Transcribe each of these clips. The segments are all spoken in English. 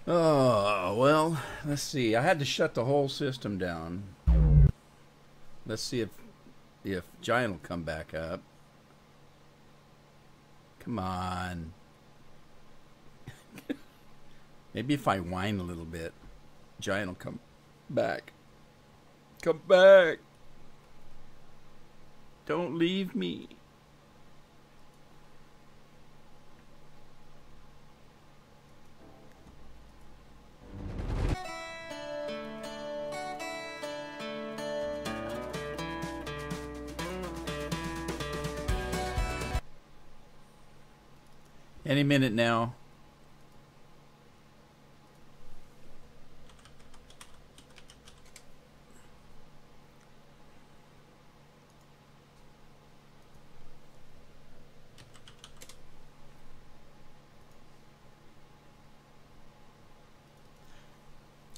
Oh, well, let's see. I had to shut the whole system down. Let's see if Giant will come back up. Come on. Maybe if I whine a little bit, Giant will come back. Come back. Don't leave me. Any minute now.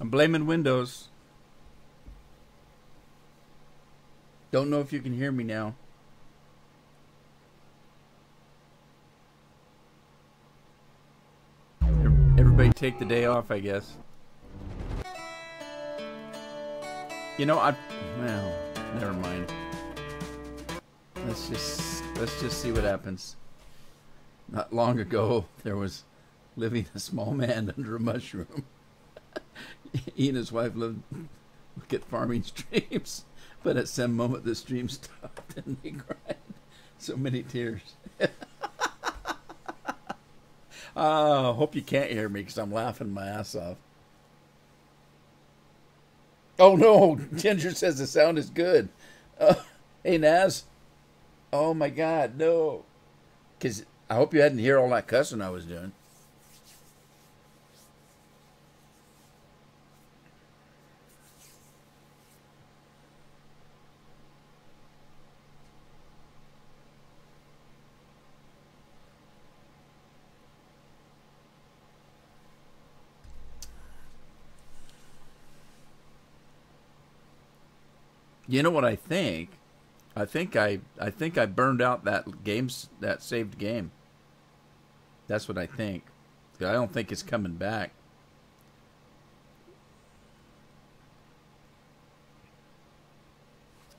I'm blaming Windows. Don't know if you can hear me now. Everybody take the day off, I guess. You know, well, never mind. Let's just see what happens. Not long ago, there was living a small man under a mushroom. He and his wife lived look at farming streams, but at some moment the stream stopped and they cried so many tears. Hope you can't hear me because I'm laughing my ass off. Oh no, Ginger says the sound is good. Hey Naz. Oh my God, no. Because I hope you hadn't hear all that cussing I was doing. You know what I think? I think I burned out that saved game. That's what I think. I don't think it's coming back.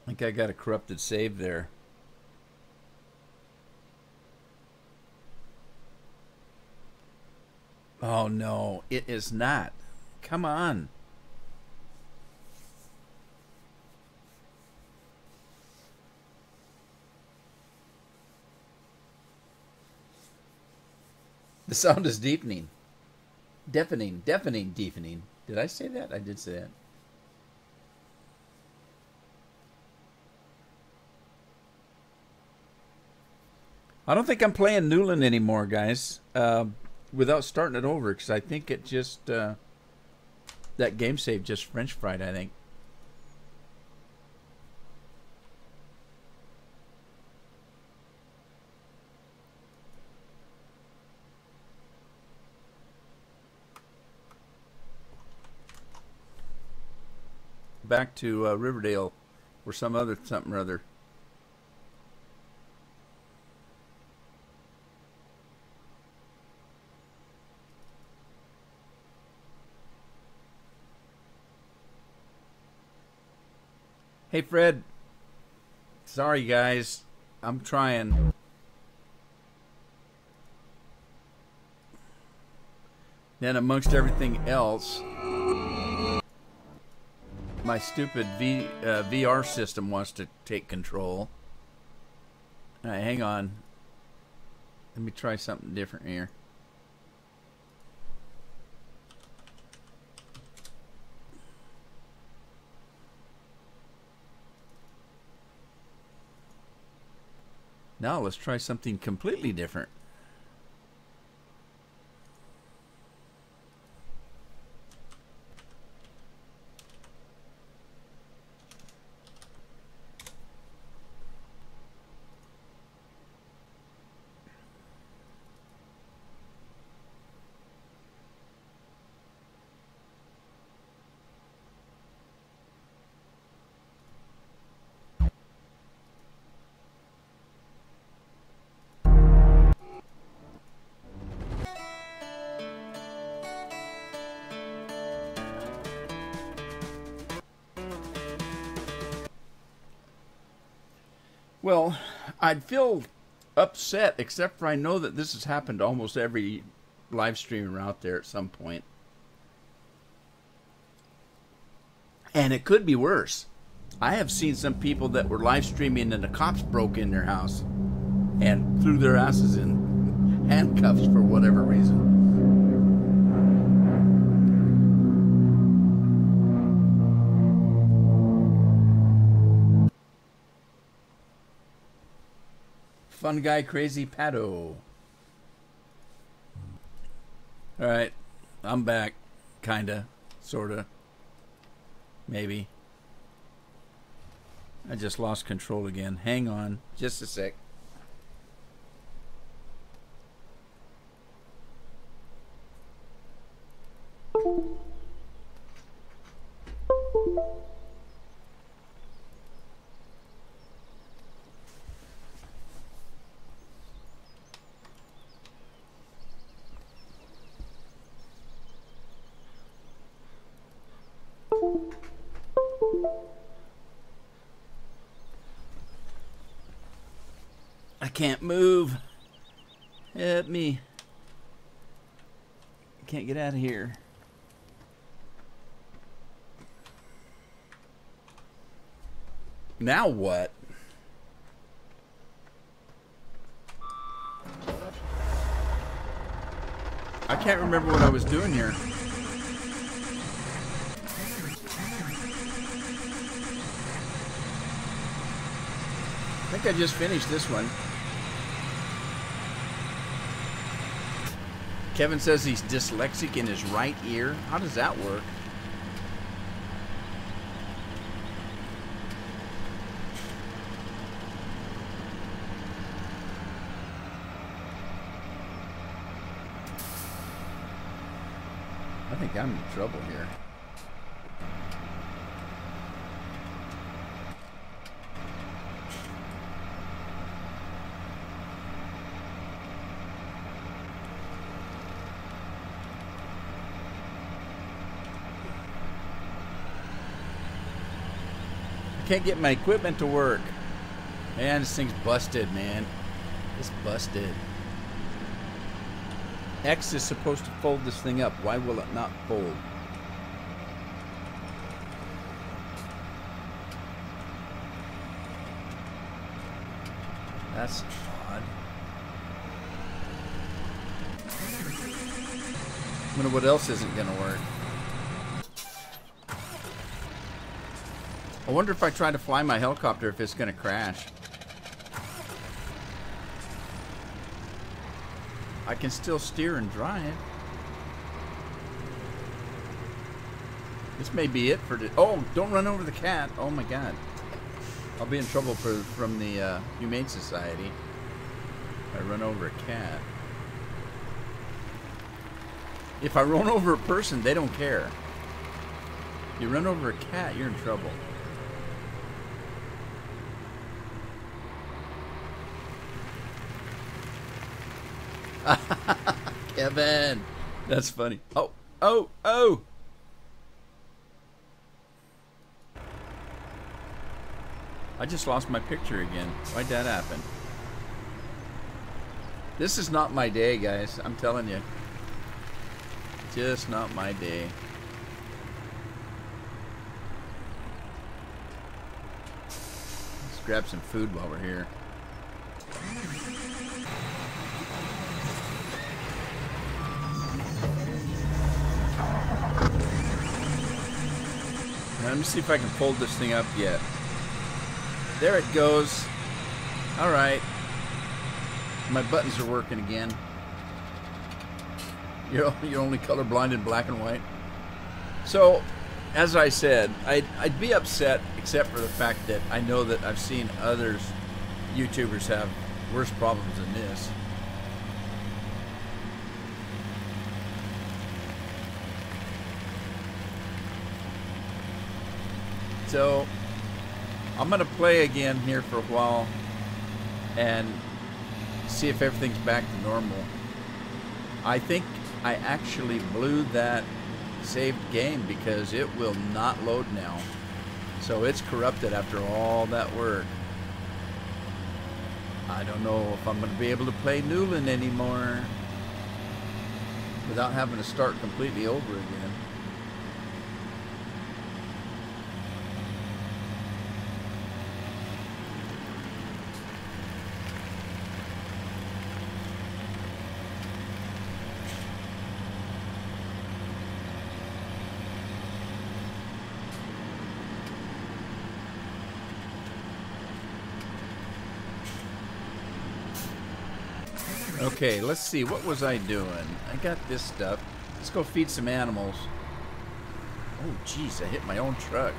I think I got a corrupted save there. Oh no, it is not. Come on. The sound is deepening. Deafening. Did I say that? I did say that. I don't think I'm playing Newlin anymore, guys. Without starting it over, because I think it just that game save just French fried. I think. Back to Riverdale or something or other. Hey Fred, sorry guys, I'm trying. Then amongst everything else, my stupid VR system wants to take control. All right, hang on. Let me try something different here. Now let's try something completely different. Well, I'd feel upset, except for I know that this has happened to almost every live streamer out there at some point. And it could be worse. I have seen some people that were live streaming and the cops broke in their house and threw their asses in handcuffs for whatever reason. Fun guy, crazy Pato. Alright, I'm back. Kinda. Sorta. Maybe. I just lost control again. Hang on. Just a sec. I can't move. Help me. I can't get out of here. Now what? I can't remember what I was doing here. I think I just finished this one. Kevin says he's dyslexic in his right ear. How does that work? I think I'm in trouble here. Can't get my equipment to work. Man, this thing's busted, man. It's busted. X is supposed to fold this thing up. Why will it not fold? That's odd. I wonder what else isn't gonna work. I wonder if I try to fly my helicopter if it's going to crash. I can still steer and drive. This may be it for the... Oh, don't run over the cat. Oh my god. I'll be in trouble from the Humane Society if I run over a cat. If I run over a person, they don't care. You run over a cat, you're in trouble. Kevin, that's funny. Oh, oh, oh. I just lost my picture again. Why'd that happen? This is not my day, guys. I'm telling you. Just not my day. Let's grab some food while we're here. Let me see if I can fold this thing up yet. There it goes. Alright. My buttons are working again. You're only colorblind in black and white. So, as I said, I'd be upset except for the fact that I know that I've seen others, YouTubers, have worse problems than this. So, I'm going to play again here for a while and see if everything's back to normal. I think I actually blew that saved game because it will not load now. So it's corrupted after all that work. I don't know if I'm going to be able to play Newlin anymore without having to start completely over again. Okay, let's see. What was I doing? I got this stuff. Let's go feed some animals. Oh, jeez, I hit my own truck.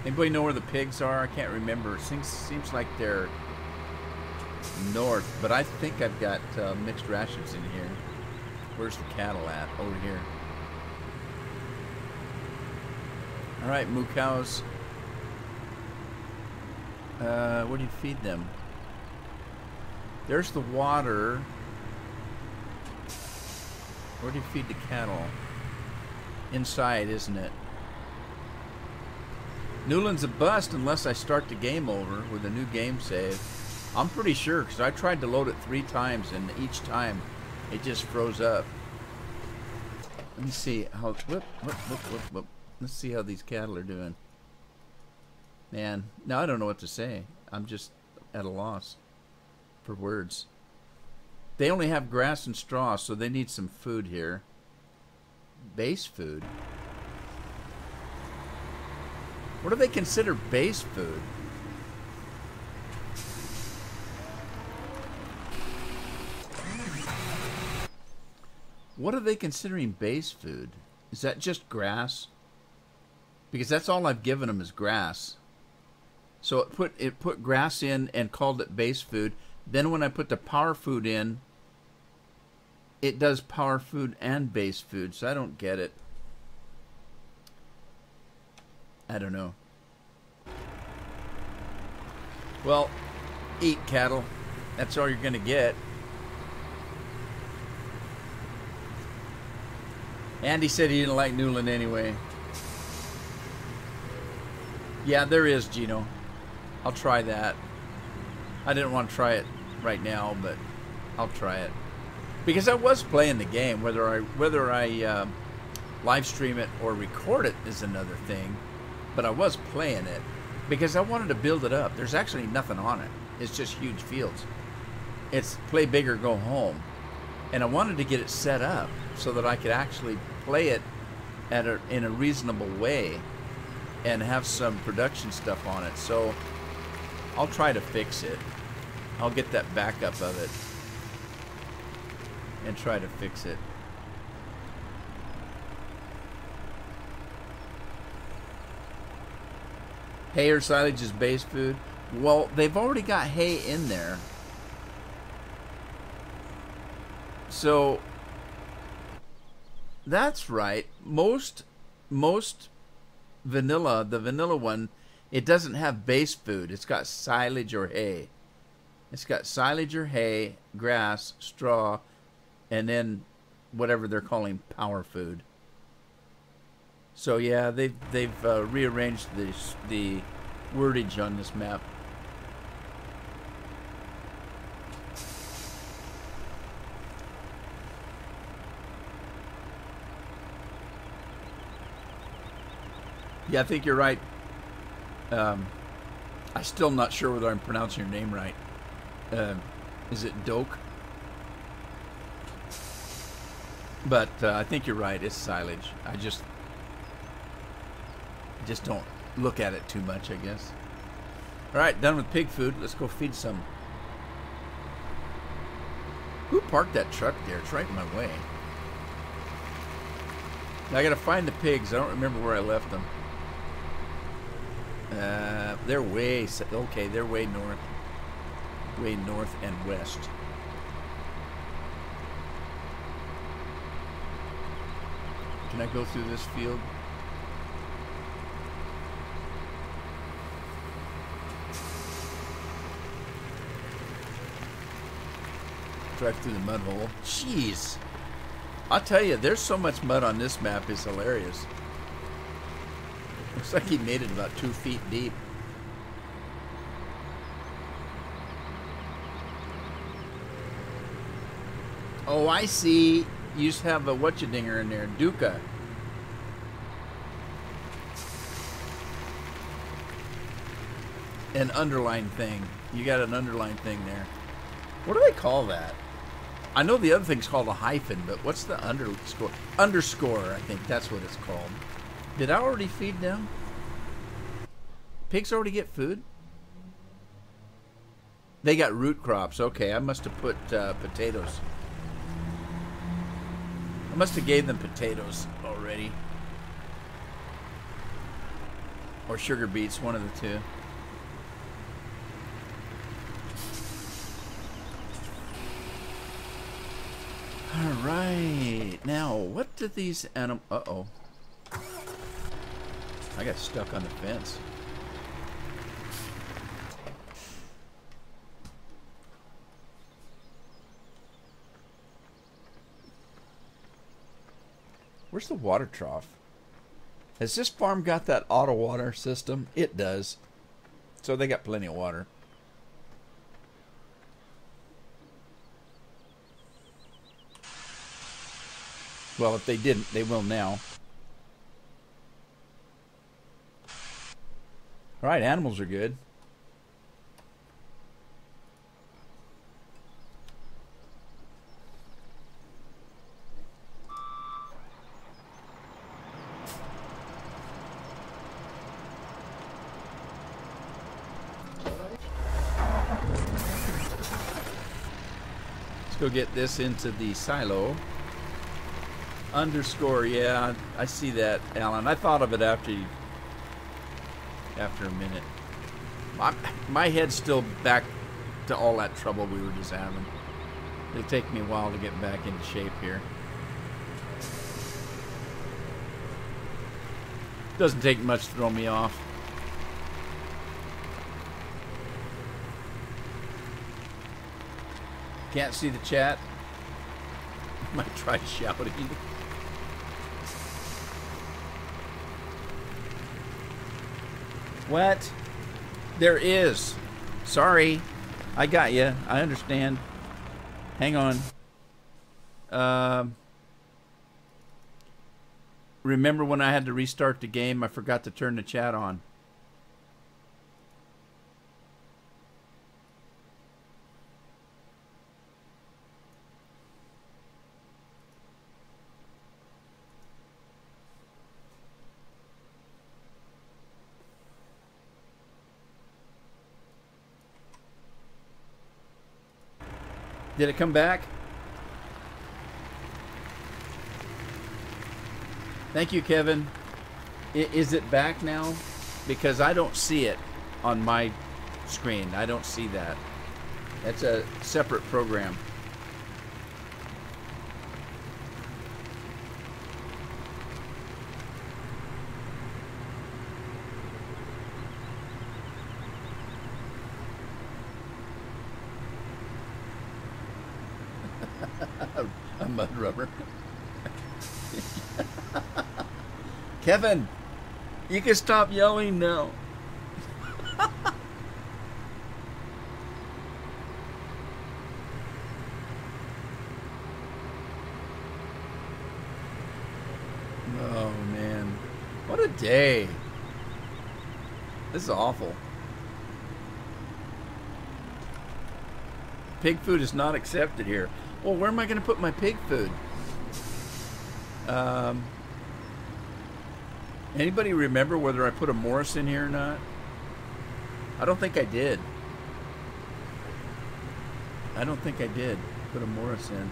Anybody know where the pigs are? I can't remember. Seems like they're north, but I think I've got mixed rations in here. Where's the cattle at? Over here. All right, moo cows. Where do you feed them? There's the water. Where do you feed the cattle? Inside, isn't it? Newlin's a bust unless I start the game over with a new game save. I'm pretty sure, because I tried to load it 3 times, and each time it just froze up. Let me see how... Whoop. Let's see how these cattle are doing. Man, now I don't know what to say. I'm just at a loss for words. They only have grass and straw, so they need some food here. Base food? What do they consider base food? What are they considering base food? Is that just grass? Because that's all I've given them is grass. So it put grass in and called it base food. Then when I put the power food in, it does power food and base food. So I don't get it. I don't know. Well, eat, cattle. That's all you're going to get. Andy said he didn't like Newlin anyway. Yeah, there is, Gino. I'll try that. I didn't want to try it right now, but I'll try it. Because I was playing the game. Whether I live stream it or record it is another thing. But I was playing it because I wanted to build it up. There's actually nothing on it. It's just huge fields. It's play big or go home. And I wanted to get it set up so that I could actually play it in a reasonable way and have some production stuff on it. So I'll try to fix it. I'll get that backup of it and try to fix it. Hay or silage is base food. Well, they've already got hay in there. So that's right. Most vanilla, the vanilla one, it doesn't have base food. It's got silage or hay. It's got silage or hay, grass, straw, and then whatever they're calling power food. So yeah, they've rearranged the wordage on this map. Yeah, I think you're right. I'm still not sure whether I'm pronouncing your name right. Is it Doak? But I think you're right. It's silage. I just don't look at it too much, I guess. All right, done with pig food. Let's go feed some. Who parked that truck there? It's right in my way. Now I gotta find the pigs. I don't remember where I left them. They're way, okay, they're way north and west. Can I go through this field? Drive through the mud hole. Jeez. I'll tell you, there's so much mud on this map, it's hilarious. Looks like he made it about 2 feet deep. I see. You just have a whatcha-dinger in there. Duca. An underline thing. You got an underline thing there. What do they call that? I know the other thing's called a hyphen, but what's the underscore? Underscore, I think that's what it's called. Did I already feed them? Pigs already get food? They got root crops. Okay, I must have put potatoes. I must have gave them potatoes already. Or sugar beets, one of the two. Alright, now what do these animals... Uh-oh. I got stuck on the fence. Where's the water trough? Has this farm got that auto water system? It does. So they got plenty of water. Well, if they didn't, they will now. All right, animals are good. Let's go get this into the silo. Underscore, yeah, I see that, Alan. I thought of it after a minute. My head's still back to all that trouble we were just having. It'll take me a while to get back into shape here. Doesn't take much to throw me off. Can't see the chat. Might try shouting. What? There is. Sorry. I got you. I understand. Hang on. Remember when I had to restart the game? I forgot to turn the chat on. Did it come back? Thank you, Kevin. Is it back now? Because I don't see it on my screen. I don't see that. That's a separate program. A mud rubber. Kevin, you can stop yelling now. Oh man, what a day. This is awful. Pig food is not accepted here. Well, where am I going to put my pig food? Anybody remember whether I put a Morris in here or not? I don't think I did. I don't think I did put a Morris in.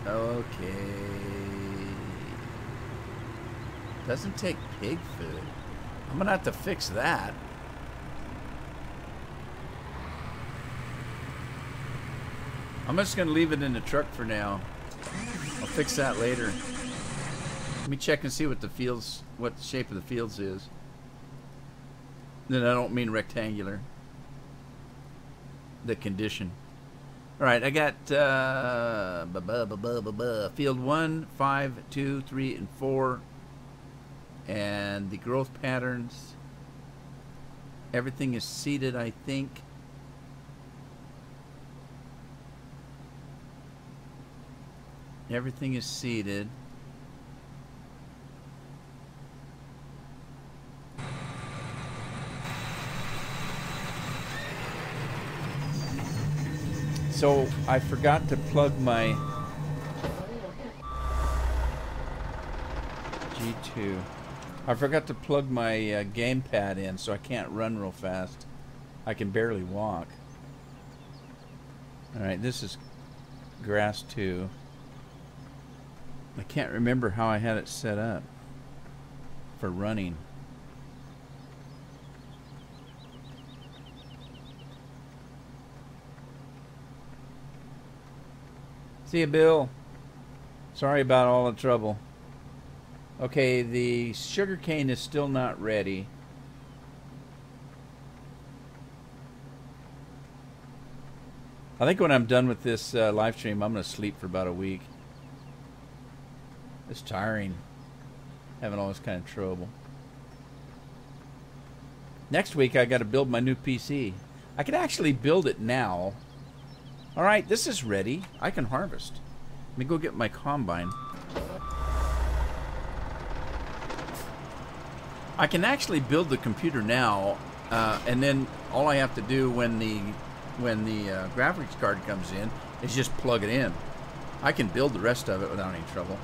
Okay. Doesn't take pig food. I'm going to have to fix that. I'm just going to leave it in the truck for now. I'll fix that later. Let me check and see what the fields, what the shape of the fields is. Then I don't mean rectangular. The condition. All right, I got field 1, 5, 2, 3, and 4. And the growth patterns. Everything is seeded, I think. Everything is seated. So I forgot to plug my G2. I forgot to plug my gamepad in, so I can't run real fast. I can barely walk. Alright, this is grass 2. I can't remember how I had it set up for running. See you, Bill. Sorry about all the trouble. Okay, the sugar cane is still not ready. I think when I'm done with this live stream, I'm going to sleep for about a week. It's tiring. Having all this kind of trouble. Next week, I got to build my new PC. I can actually build it now. All right, this is ready. I can harvest. Let me go get my combine. I can actually build the computer now, and then all I have to do when the graphics card comes in is just plug it in. I can build the rest of it without any trouble.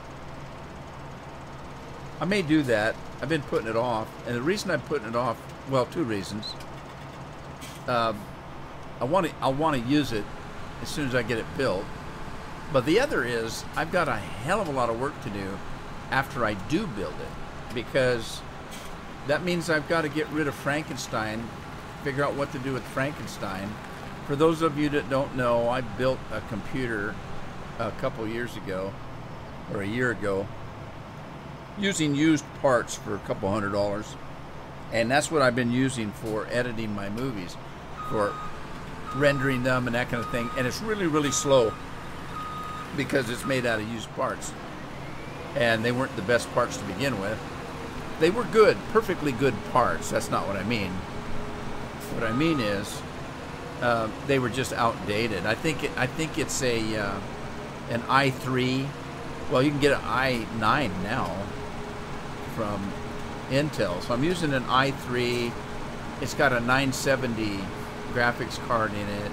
I may do that. I've been putting it off, and the reason I'm putting it off, well, two reasons. I want to use it as soon as I get it built, but the other is I've got a hell of a lot of work to do after I do build it, because that means I've got to get rid of Frankenstein, figure out what to do with Frankenstein. For those of you that don't know, I built a computer a couple years ago, or a year ago, using used parts for a couple $100, and that's what I've been using for editing my movies, for rendering them and that kind of thing. And it's really, really slow because it's made out of used parts, and they weren't the best parts to begin with. They were good, perfectly good parts. That's not what I mean. What I mean is they were just outdated. I think it's an i3. Well, you can get an i9 now from Intel. So I'm using an i3. It's got a 970 graphics card in it.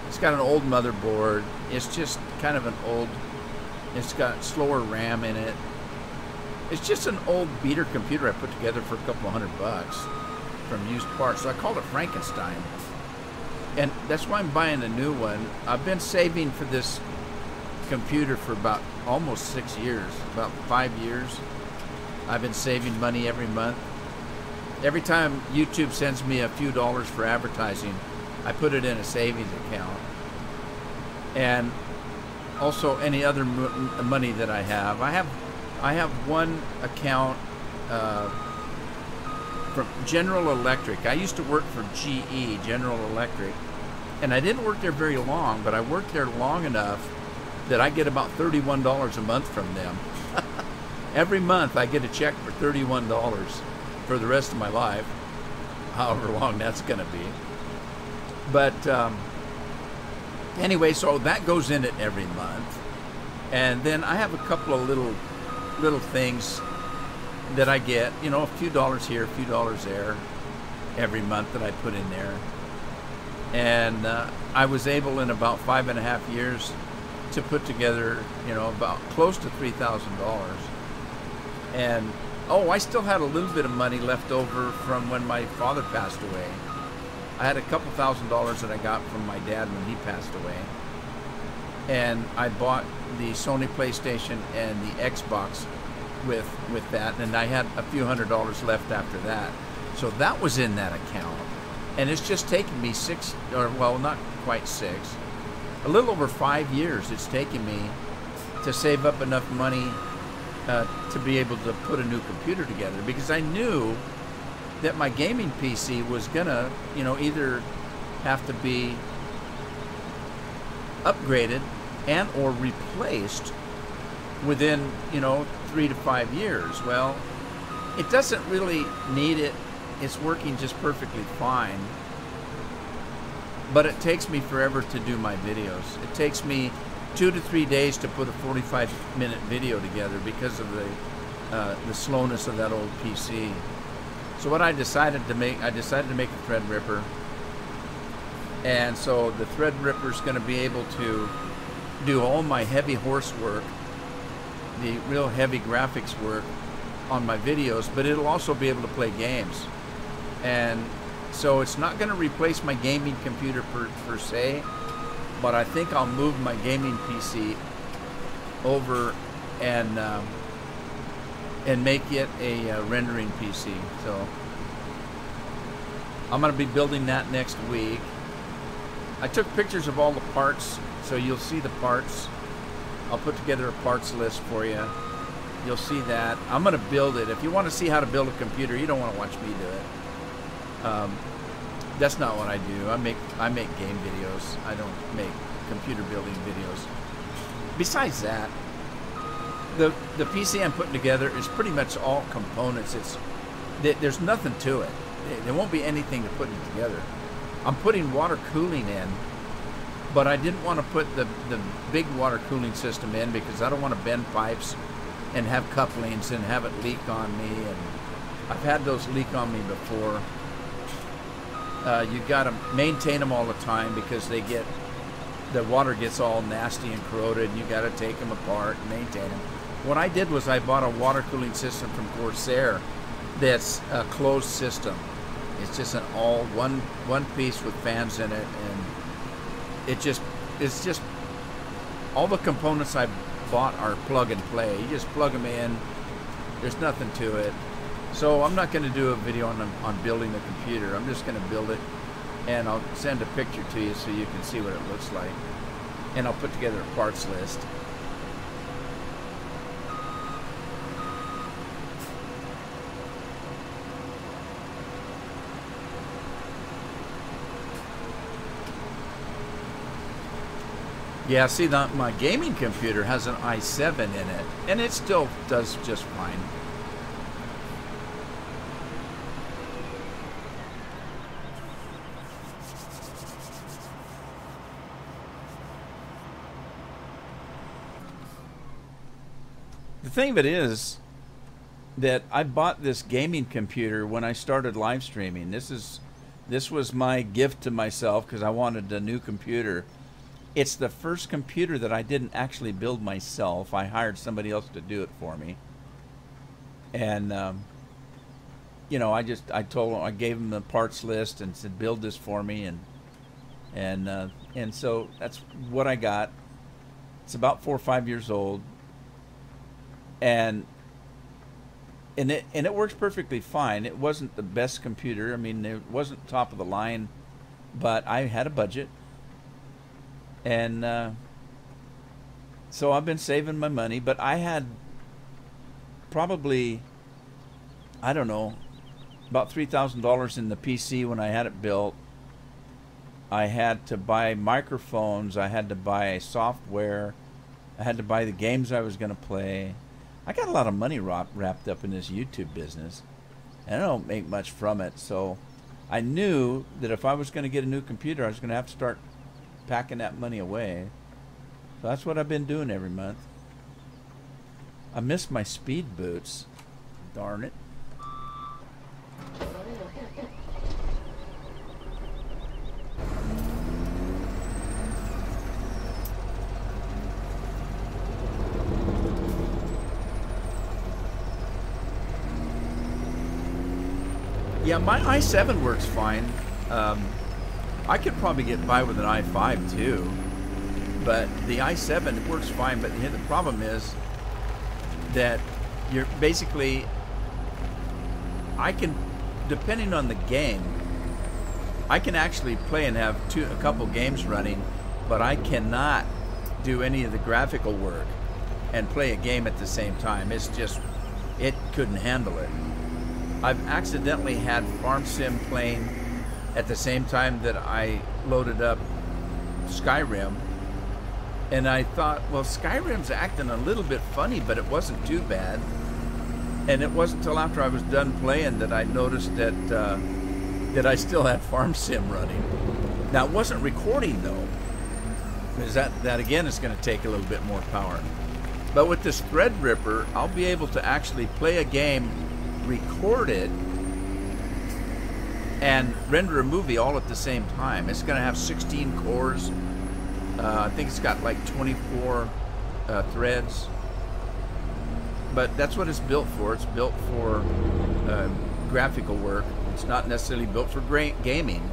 It's got an old motherboard. It's just kind of an old. It's got slower RAM in it. It's just an old beater computer I put together for a couple $100 from used parts. So I called it Frankenstein. And that's why I'm buying a new one. I've been saving for this computer for about almost 6 years, about 5 years. I've been saving money every month. Every time YouTube sends me a few dollars for advertising, I put it in a savings account. And also any other money that I have. I have one account from General Electric. I used to work for GE, General Electric, and I didn't work there very long, but I worked there long enough that I get about $31 a month from them. Every month I get a check for $31 for the rest of my life, however long that's going to be. But anyway, so that goes in it every month. And then I have a couple of little things that I get, you know, a few dollars here, a few dollars there every month that I put in there. And I was able in about 5.5 years to put together, you know, about close to $3,000. And oh, I still had a little bit of money left over from when my father passed away. I had a couple $1,000s that I got from my dad when he passed away. And I bought the Sony PlayStation and the Xbox with that, and I had a few $100s left after that. So that was in that account. And it's just taken me 6, or well, not quite 6, a little over 5 years it's taken me to save up enough money to be able to put a new computer together, because I knew that my gaming PC was gonna, you know, either have to be upgraded and or replaced within, you know, 3 to 5 years. Well, it doesn't really need it. It's working just perfectly fine. But it takes me forever to do my videos. It takes me 2 to 3 days to put a 45-minute video together because of the slowness of that old PC. So what I decided to make a Threadripper, and so the Threadripper is going to be able to do all my heavy horse work, the real heavy graphics work on my videos, but it'll also be able to play games. And so it's not going to replace my gaming computer per se, but I think I'll move my gaming PC over and make it a rendering PC. So I'm going to be building that next week. I took pictures of all the parts, so you'll see the parts. I'll put together a parts list for you. You'll see that. I'm going to build it. If you want to see how to build a computer, you don't want to watch me do it. That's not what I do. I make game videos. I don't make computer building videos. Besides that, the PC I'm putting together is pretty much all components. There's nothing to it. There won't be anything to put it together. I'm putting water cooling in, but I didn't want to put the big water cooling system in because I don't want to bend pipes and have couplings and have it leak on me. And I've had those leak on me before. You got to maintain them all the time because the water gets all nasty and corroded, and you got to take them apart and maintain them. What I did was I bought a water cooling system from Corsair that's a closed system. It's just an all one piece with fans in it, and it's just all the components I bought are plug and play. You just plug them in. There's nothing to it. So I'm not going to do a video on building the computer. I'm just going to build it, and I'll send a picture to you so you can see what it looks like. And I'll put together a parts list. Yeah, see, my gaming computer has an i7 in it, and it still does just fine. The thing of it is that I bought this gaming computer when I started live streaming. This was my gift to myself because I wanted a new computer. It's the first computer that I didn't actually build myself. I hired somebody else to do it for me. And you know, I gave him the parts list and said, build this for me, and so that's what I got. It's about 4 or 5 years old. And it works perfectly fine. It wasn't the best computer. I mean, it wasn't top of the line, but I had a budget, and so I've been saving my money. But I had probably, I don't know, about $3,000 in the PC when I had it built. I had to buy microphones. I had to buy software. I had to buy the games I was going to play. I got a lot of money wrapped up in this YouTube business, and I don't make much from it. So I knew that if I was going to get a new computer, I was going to have to start packing that money away. So that's what I've been doing every month. I missed my speed boots. Darn it. Yeah, my i7 works fine. I could probably get by with an i5 too, but the i7 works fine. But the problem is that you're basically, I can, depending on the game, I can actually play and have a couple games running, but I cannot do any of the graphical work and play a game at the same time. It's just, it couldn't handle it. I've accidentally had Farm Sim playing at the same time that I loaded up Skyrim, and I thought, well, Skyrim's acting a little bit funny, but it wasn't too bad. And it wasn't until after I was done playing that I noticed that that I still had Farm Sim running. Now, it wasn't recording though. Because that again is going to take a little bit more power. But with this Threadripper, I'll be able to actually play a game, record it, and render a movie all at the same time. It's going to have 16 cores. I think it's got like 24 threads. But that's what it's built for. It's built for graphical work. It's not necessarily built for gaming.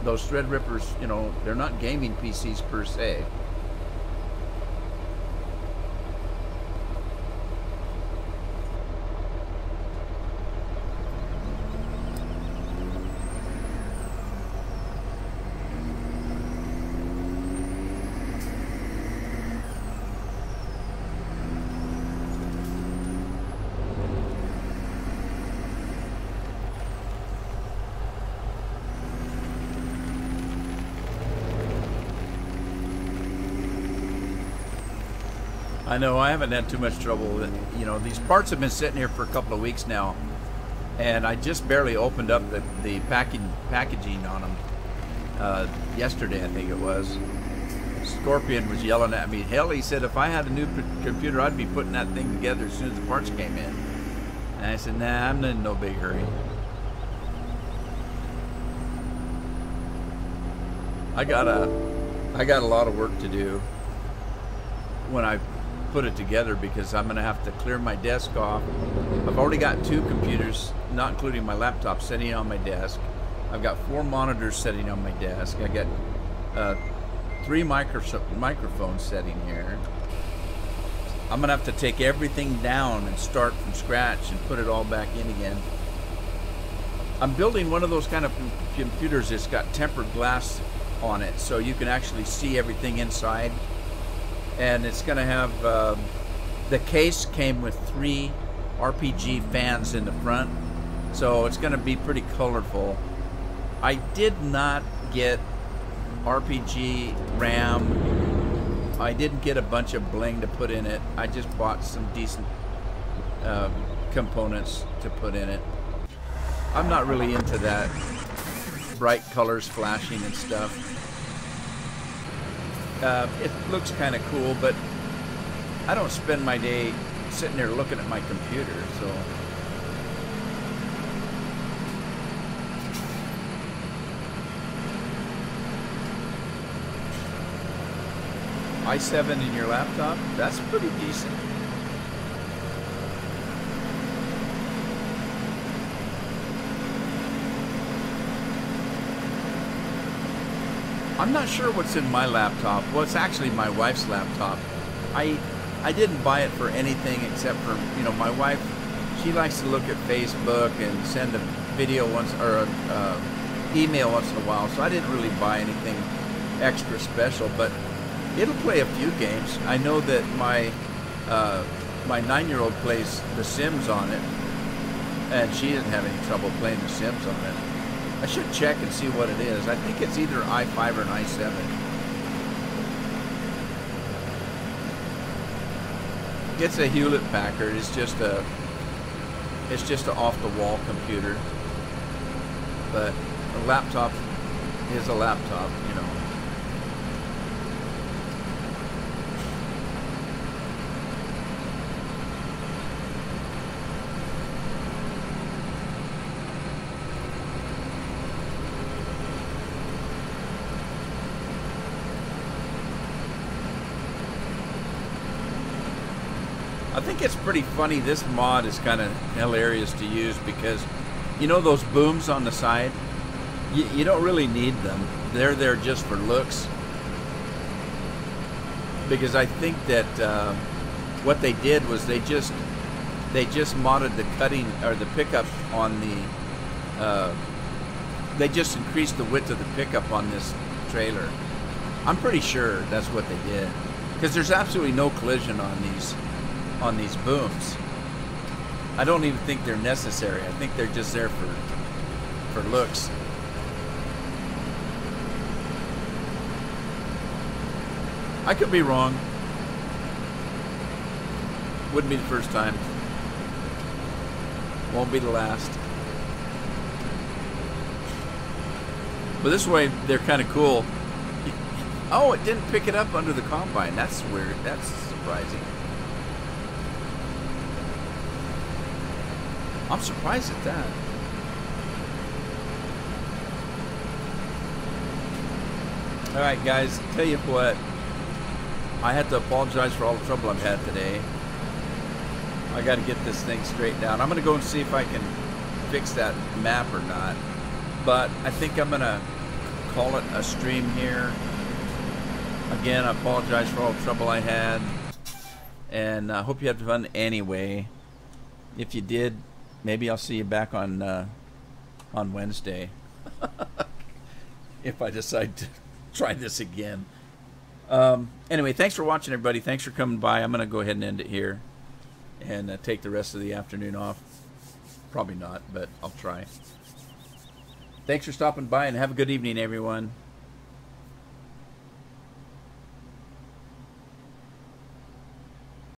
Those Threadrippers, you know, they're not gaming PCs per se. I know, I haven't had too much trouble. You know, these parts have been sitting here for a couple of weeks now, and I just barely opened up the packaging on them yesterday, I think it was. Scorpion was yelling at me. Hell, he said, if I had a new computer, I'd be putting that thing together as soon as the parts came in. And I said, nah, I'm in no big hurry. I got a lot of work to do when I put it together, because I'm going to have to clear my desk off. I've already got 2 computers, not including my laptop, sitting on my desk. I've got 4 monitors sitting on my desk. I got 3 microphones sitting here. I'm going to have to take everything down and start from scratch and put it all back in again. I'm building one of those kind of computers that's got tempered glass on it, so you can actually see everything inside. And it's going to have, the case came with 3 RPG fans in the front, so it's going to be pretty colorful. I did not get RPG RAM. I didn't get a bunch of bling to put in it. I just bought some decent components to put in it. I'm not really into that bright colors flashing and stuff. It looks kind of cool, but I don't spend my day sitting there looking at my computer, so. i7 in your laptop? That's pretty decent. I'm not sure what's in my laptop. Well, it's actually my wife's laptop. I didn't buy it for anything except for, you know, my wife, she likes to look at Facebook and send a video once, or a email once in a while, so I didn't really buy anything extra special, but it'll play a few games. I know that my 9-year-old plays The Sims on it, and she didn't have any trouble playing The Sims on it. I should check and see what it is. I think it's either i5 or an i7. It's a Hewlett Packard. It's just a off-the-wall computer. But a laptop is a laptop, you know. I think it's pretty funny. This mod is kind of hilarious to use because, you know, those booms on the side, you don't really need them. They're there just for looks. Because I think that what they did was they just modded the cutting or the pickup on the. They just increased the width of the pickup on this trailer. I'm pretty sure that's what they did, because there's absolutely no collision on these booms. I don't even think they're necessary. I think they're just there for looks. I could be wrong. Wouldn't be the first time. Won't be the last. But this way, they're kind of cool. Oh, it didn't pick it up under the combine. That's weird. That's surprising. I'm surprised at that. All right, guys. Tell you what. I had to apologize for all the trouble I've had today. I got to get this thing straightened out. I'm going to go and see if I can fix that map or not. But I think I'm going to call it a stream here. Again, I apologize for all the trouble I had. And I hope you had fun anyway. If you did, maybe I'll see you back on Wednesday. If I decide to try this again. Anyway, thanks for watching, everybody. Thanks for coming by. I'm going to go ahead and end it here. And take the rest of the afternoon off. Probably not, but I'll try. Thanks for stopping by, and have a good evening, everyone.